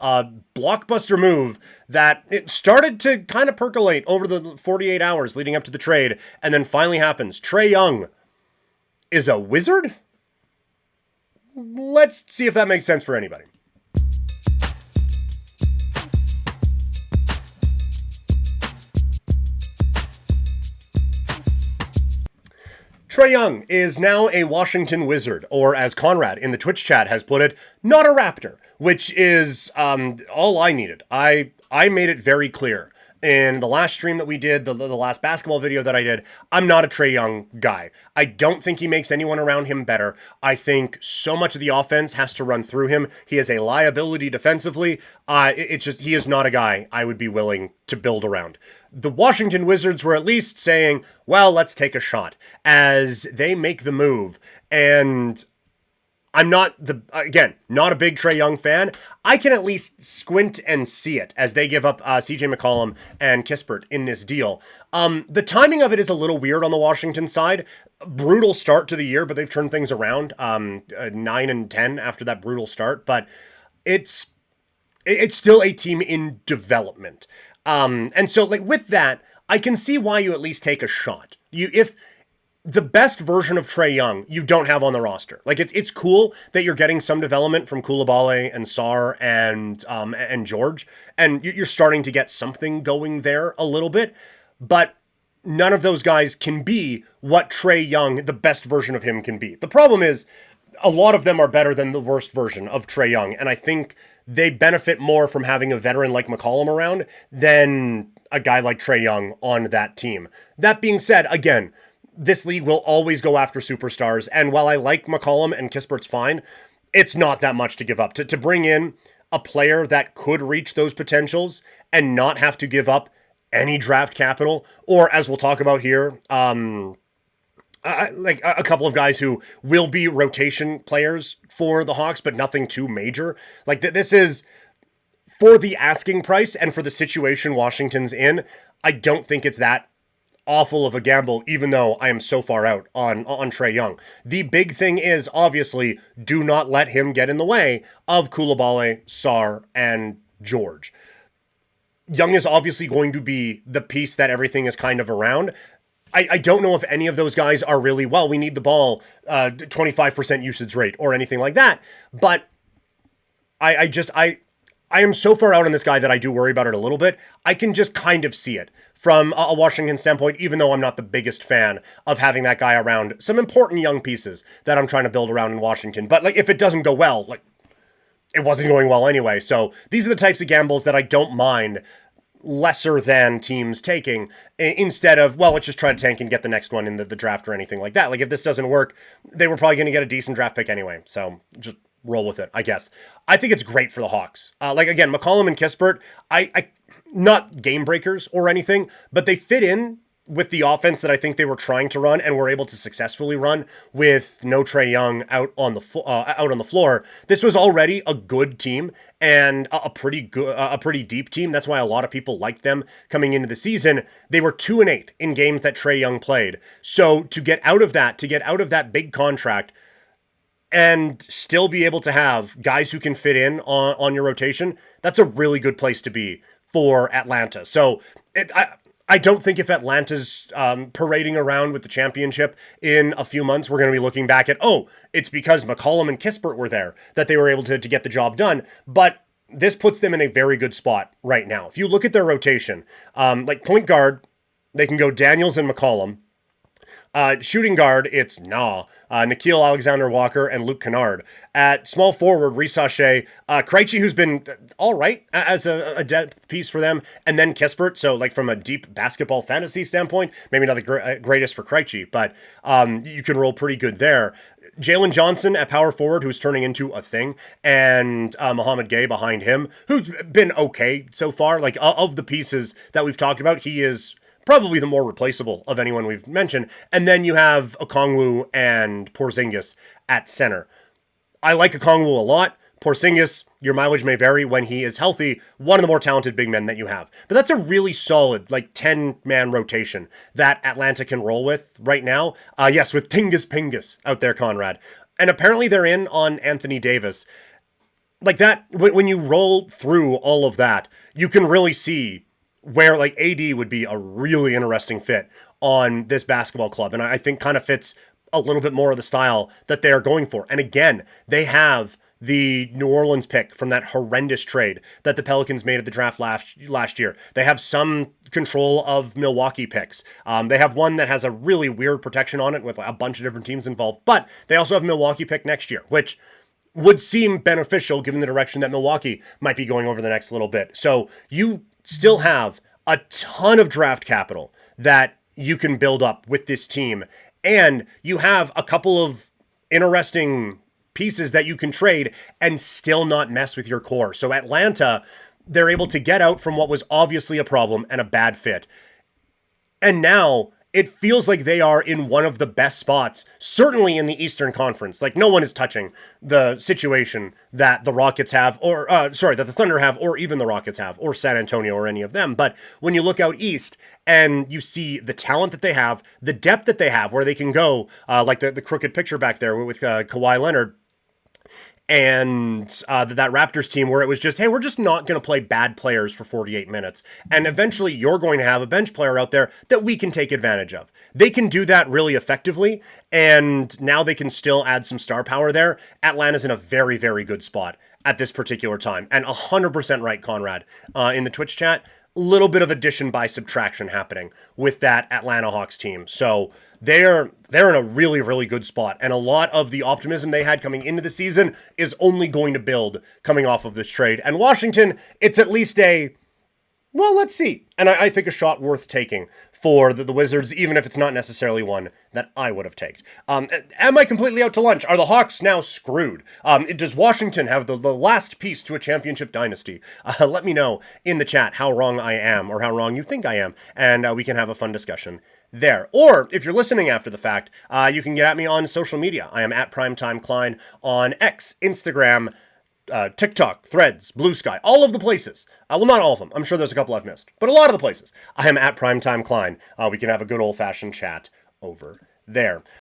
blockbuster move that it started to kind of percolate over the 48 hours leading up to the trade, and then finally happens. Trae Young is a wizard? Let's see if that makes sense for anybody. Trae Young is now a Washington Wizard, or as Conrad in the Twitch chat has put it, not a Raptor, which is all I needed. I made it very clear in the last stream that we did, the last basketball video that I did. I'm not a Trae Young guy. I don't think he makes anyone around him better. I think so much of the offense has to run through him. He is a liability defensively. He is not a guy I would be willing to build around. The Washington Wizards were at least saying, well, let's take a shot as they make the move. And I'm not a big Trae Young fan. I can at least squint and see it as they give up CJ McCollum and Kispert in this deal. The timing of it is a little weird on the Washington side. Brutal start to the year, but they've turned things around. 9-10 after that brutal start, but it's still a team in development. And so like with that, I can see why you at least take a shot. If the best version of Trae Young you don't have on the roster. Like it's cool that you're getting some development from Coulibaly and Sarr and George, and you're starting to get something going there a little bit, but none of those guys can be what Trae Young, the best version of him, can be. The problem is a lot of them are better than the worst version of Trae Young, and I think they benefit more from having a veteran like McCollum around than a guy like Trae Young on that team. That being said, again, this league will always go after superstars, and while I like McCollum and Kispert's fine, it's not that much to give up. To bring in a player that could reach those potentials and not have to give up any draft capital, or as we'll talk about here, like a couple of guys who will be rotation players for the Hawks, but nothing too major. Like this is for the asking price and for the situation Washington's in. I don't think it's that awful of a gamble, even though I am so far out on Trae Young. The big thing is, obviously, do not let him get in the way of Coulibaly, Sarr, and George. Young is obviously going to be the piece that everything is kind of around. I don't know if any of those guys are really, well, we need the ball, 25% usage rate or anything like that, but I am so far out on this guy that I do worry about it a little bit. I can just kind of see it from a Washington standpoint, even though I'm not the biggest fan of having that guy around some important young pieces that I'm trying to build around in Washington. But like, if it doesn't go well, like it wasn't going well anyway. So these are the types of gambles that I don't mind lesser than teams taking instead of, well, let's just try to tank and get the next one in the draft or anything like that. Like if this doesn't work, they were probably going to get a decent draft pick anyway. So just roll with it, I guess. I think it's great for the Hawks. Like again, McCollum and Kispert, I not game breakers or anything, but they fit in with the offense that I think they were trying to run and were able to successfully run with no Trae Young out on the floor. This was already a good team and a pretty deep team. That's why a lot of people liked them coming into the season. They were 2-8 in games that Trae Young played. So to get out of that big contract and still be able to have guys who can fit in on your rotation, that's a really good place to be for Atlanta. So I don't think if Atlanta's parading around with the championship in a few months, we're going to be looking back at, oh, it's because McCollum and Kispert were there that they were able to get the job done. But this puts them in a very good spot right now. If you look at their rotation, like point guard, they can go Daniels and McCollum. Shooting guard, it's Nickeil Alexander-Walker and Luke Kennard. At small forward, Reece Shea, Krejci, who's been all right as a depth piece for them, and then Kispert. So, like from a deep basketball fantasy standpoint, maybe not the greatest for Krejci, but you can roll pretty good there. Jalen Johnson at power forward, who's turning into a thing, and Mohamed Gay behind him, who's been okay so far. Like of the pieces that we've talked about, he is probably the more replaceable of anyone we've mentioned. And then you have Okongwu and Porzingis at center. I like Okongwu a lot. Porzingis, your mileage may vary when he is healthy, one of the more talented big men that you have. But that's a really solid, like, 10-man rotation that Atlanta can roll with right now. Yes, with Tingus Pingus out there, Conrad. And apparently they're in on Anthony Davis. like that, when you roll through all of that, you can really see where like AD would be a really interesting fit on this basketball club. And I think kind of fits a little bit more of the style that they are going for. And again, they have the New Orleans pick from that horrendous trade that the Pelicans made at the draft last year. They have some control of Milwaukee picks. They have one that has a really weird protection on it with a bunch of different teams involved. But they also have Milwaukee pick next year, which would seem beneficial given the direction that Milwaukee might be going over the next little bit. So you still have a ton of draft capital that you can build up with this team. And you have a couple of interesting pieces that you can trade and still not mess with your core. So Atlanta, they're able to get out from what was obviously a problem and a bad fit. And now it feels like they are in one of the best spots, certainly in the Eastern Conference. Like no one is touching the situation that the Rockets have, or that the Thunder have, or even the Rockets have, or San Antonio, or any of them. But when you look out east and you see the talent that they have, the depth that they have, where they can go, like the crooked picture back there with Kawhi Leonard, and that Raptors team where it was just, hey, we're just not going to play bad players for 48 minutes. And eventually you're going to have a bench player out there that we can take advantage of. They can do that really effectively, and now they can still add some star power there. Atlanta's in a very, very good spot at this particular time. And 100% right, Conrad, in the Twitch chat. Little bit of addition by subtraction happening with that Atlanta Hawks team. So they're in a really, really good spot. And a lot of the optimism they had coming into the season is only going to build coming off of this trade. And Washington, it's at least well, let's see. And I think a shot worth taking for the Wizards, even if it's not necessarily one that I would have taken. Am I completely out to lunch? Are the Hawks now screwed? Does Washington have the last piece to a championship dynasty? Let me know in the chat how wrong I am, or how wrong you think I am, and we can have a fun discussion there. Or if you're listening after the fact, you can get at me on social media. I am at Primetime Klein on X, Instagram, TikTok, Threads, Blue Sky, all of the places. Well, not all of them. I'm sure there's a couple I've missed, but a lot of the places. I am at Primetime Klein. We can have a good old-fashioned chat over there.